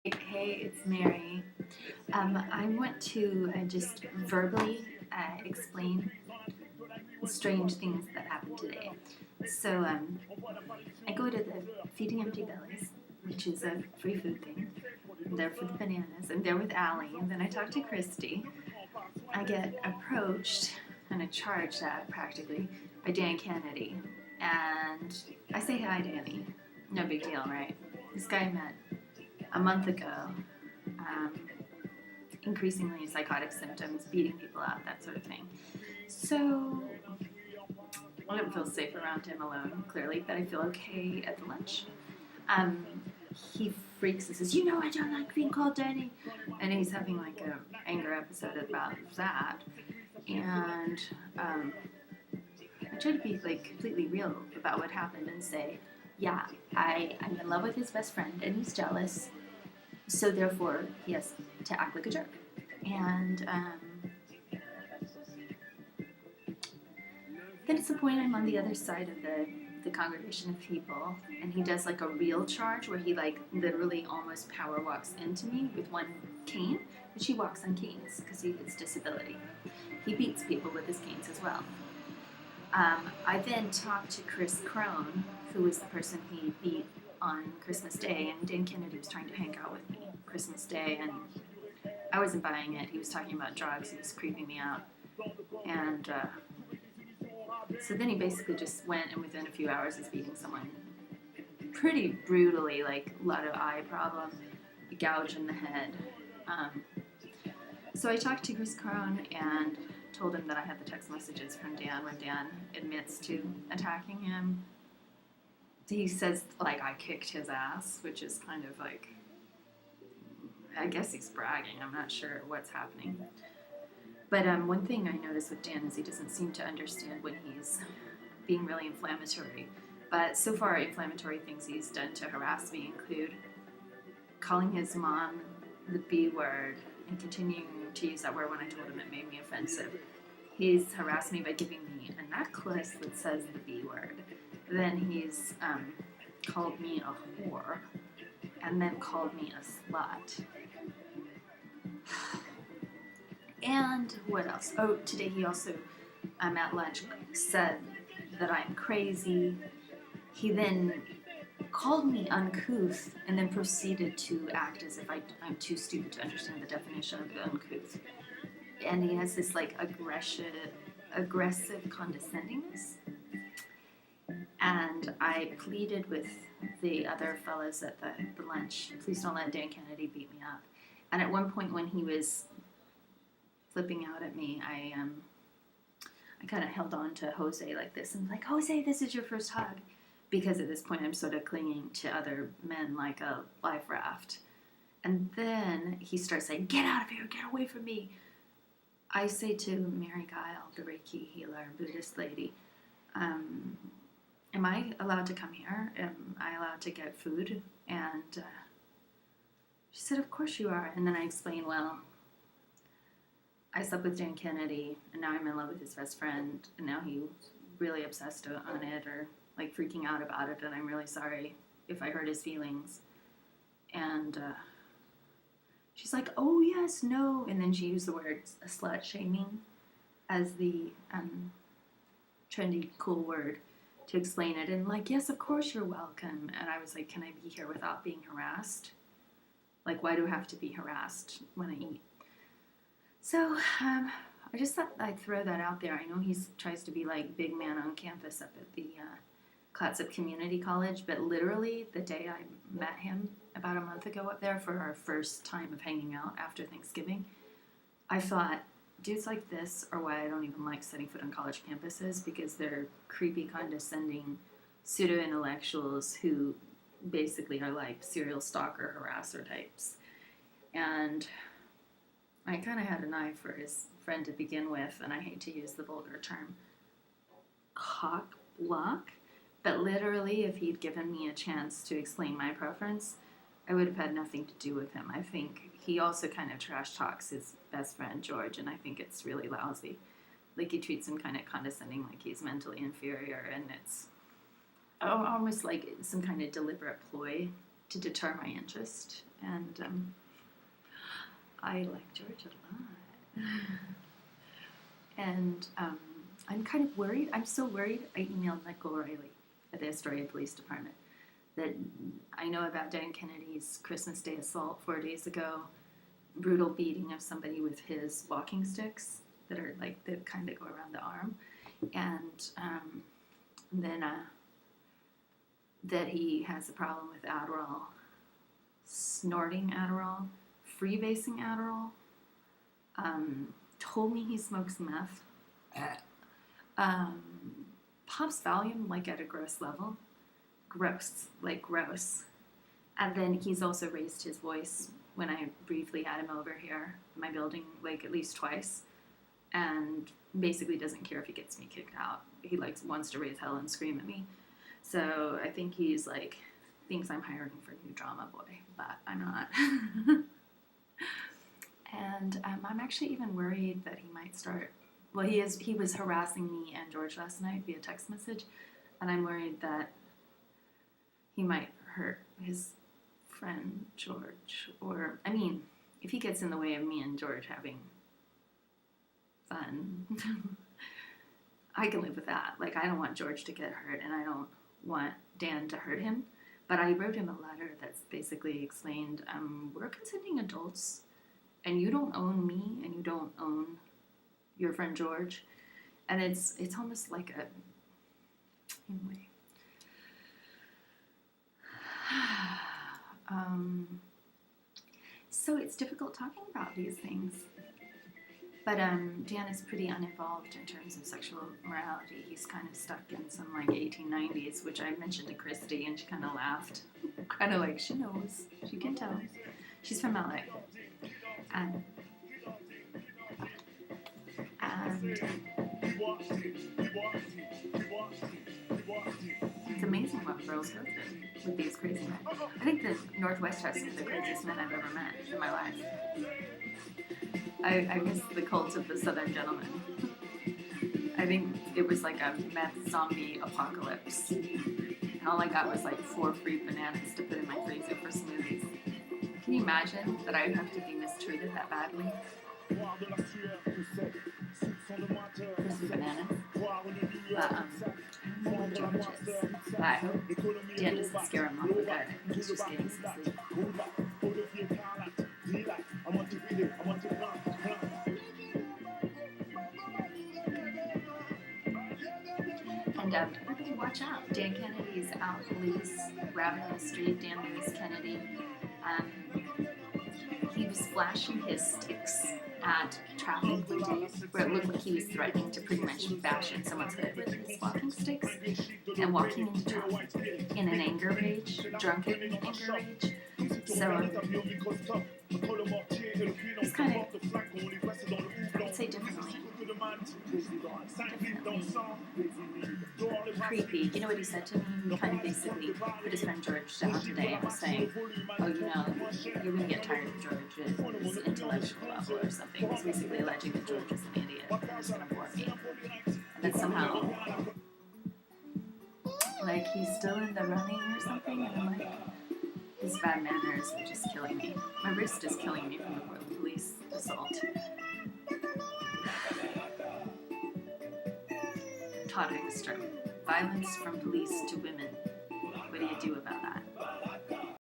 Hey, it's Mary. I want to just verbally explain strange things that happened today. So I go to the Feeding Empty Bellies, which is a free food thing. I'm there for the bananas. I'm there with Allie, and then I talk to Christy. I get approached and charged at practically by Dan Kennedy, and I say hi, Danny. No big deal, right? This guy I met a month ago. Um, Increasingly psychotic symptoms, beating people up, that sort of thing. So I don't feel safe around him alone, clearly, but I feel okay at the lunch. Um, he freaks and says, I don't like being called Danny. And he's having like an anger episode about that. And I try to be like completely real about what happened and say, yeah, I'm in love with his best friend and he's jealous. So therefore, he has to act like a jerk. And then at some point, I'm on the other side of the congregation of people, and he does like a real charge where he like literally almost power walks into me with one cane, which he walks on canes because he has disability. He beats people with his canes as well. I then talked to Chris Crone, who was the person he beat on Christmas Day, and Dan Kennedy was trying to hang out with me Christmas Day, and I wasn't buying it. He was talking about drugs. He was creeping me out. And so then he basically just went, and within a few hours is beating someone pretty brutally, like a lot of eye problem, a gouge in the head. So I talked to Chris Crone and told him that I had the text messages from Dan where Dan admits to attacking him. He says, like, I kicked his ass, which is kind of like, I guess he's bragging. I'm not sure what's happening. But one thing I noticed with Dan is he doesn't seem to understand when he's being really inflammatory. But so far, inflammatory things he's done to harass me include calling his mom the B word and continuing to use that word when I told him it made me offensive. He's harassed me by giving me a necklace that says the B word. Then he's called me a whore and then called me a slut. And what else? Oh, today he also, at lunch, said that I'm crazy. He then called me uncouth and then proceeded to act as if I'm too stupid to understand the definition of uncouth. And he has this like aggressive condescendingness. And I pleaded with the other fellows at the lunch, please don't let Dan Kennedy beat me up. And at one point when he was flipping out at me, I kind of held on to Jose like this and like, Jose, this is your first hug. Because at this point I'm sort of clinging to other men like a life raft. And then he starts saying, get out of here, get away from me. I say to Mary Guile, the Reiki healer, Buddhist lady, am I allowed to come here? Am I allowed to get food? And she said, of course you are. And then I explained, well, I slept with Dan Kennedy, and now I'm in love with his best friend, and now he's really obsessed on it, or like freaking out about it, and I'm really sorry if I hurt his feelings. And she's like, oh yes, no, and then she used the word slut shaming as the trendy, cool word to explain it, and like, yes, of course you're welcome. And I was like, can I be here without being harassed? Like, why do I have to be harassed when I eat? So, I just thought I'd throw that out there. I know he tries to be like big man on campus up at the Clatsop Community College, but literally the day I met him about a month ago up there for our first time of hanging out after Thanksgiving, I thought, dudes like this are why I don't even like setting foot on college campuses, because they're creepy, condescending pseudo-intellectuals who basically are like serial stalker harasser types. And I kind of had an eye for his friend to begin with, and I hate to use the vulgar term cock block, but literally if he'd given me a chance to explain my preference, I would have had nothing to do with him. I think he also kind of trash talks his best friend George, and I think it's really lousy. Like, he treats him kind of condescending, like he's mentally inferior, and it's almost like some kind of deliberate ploy to deter my interest. And I like George a lot. And I'm kind of worried. I'm so worried. I emailed Nick O'Reilly at the Astoria Police Department that I know about Dan Kennedy's Christmas Day assault 4 days ago, brutal beating of somebody with his walking sticks that are like, that kind of go around the arm. And then that he has a problem with Adderall, snorting Adderall, freebasing Adderall, told me he smokes meth, pops Valium like at a gross level, gross. And then he's also raised his voice when I briefly had him over here in my building, like at least twice, and basically doesn't care if he gets me kicked out. He wants to raise hell and scream at me. So I think he's like, thinks I'm hiring for new drama boy, but I'm not. And I'm actually even worried that he might start, well, he was harassing me and George last night via text message, and I'm worried that he might hurt his friend George, or, I mean, if he gets in the way of me and George having fun, I can live with that. Like, I don't want George to get hurt, and I don't want Dan to hurt him, but I wrote him a letter that's basically explained, we're consenting adults, and you don't own me, and you don't own your friend George, and it's almost like a, anyway. So it's difficult talking about these things. But Dan is pretty uninvolved in terms of sexual morality. He's kind of stuck in some like 1890s, which I mentioned to Christy, and she kind of laughed. Kind of like, she knows. She can tell. She's from LA. And it's amazing what girls go through with these crazy men. I think the Northwest has some of the craziest men I've ever met in my life. I miss the cult of the Southern Gentleman. I think it was like a meth zombie apocalypse. And all I got was like 4 free bananas to put in my freezer for smoothies. Can you imagine that I would have to be mistreated that badly? For some bananas? But, I don't know what George is. But I hope Dan doesn't scare him off the gut. I think he's just getting some sleep. And everybody watch out. Dan Kennedy's out, police, grabbing the street. Dan Lewis Kennedy. He was flashing his sticks at traffic one day, where it looked like he was threatening to pretty much bash in someone's head with his walking sticks, and walking into traffic in an anger rage, drunken anger rage. So it's kind of, I'd say definitely creepy. You know what he said to me? He kind of basically put his friend George down today and was saying, oh, you know, you're going to get tired of George at his intellectual level or something. He was basically alleging that George is an idiot and was going to bore me. And then somehow, like, he's still in the running or something, and I'm like, his bad manners are just killing me. My wrist is killing me from the police assault. Todd Engstrom. Violence from police to women. What do you do about that?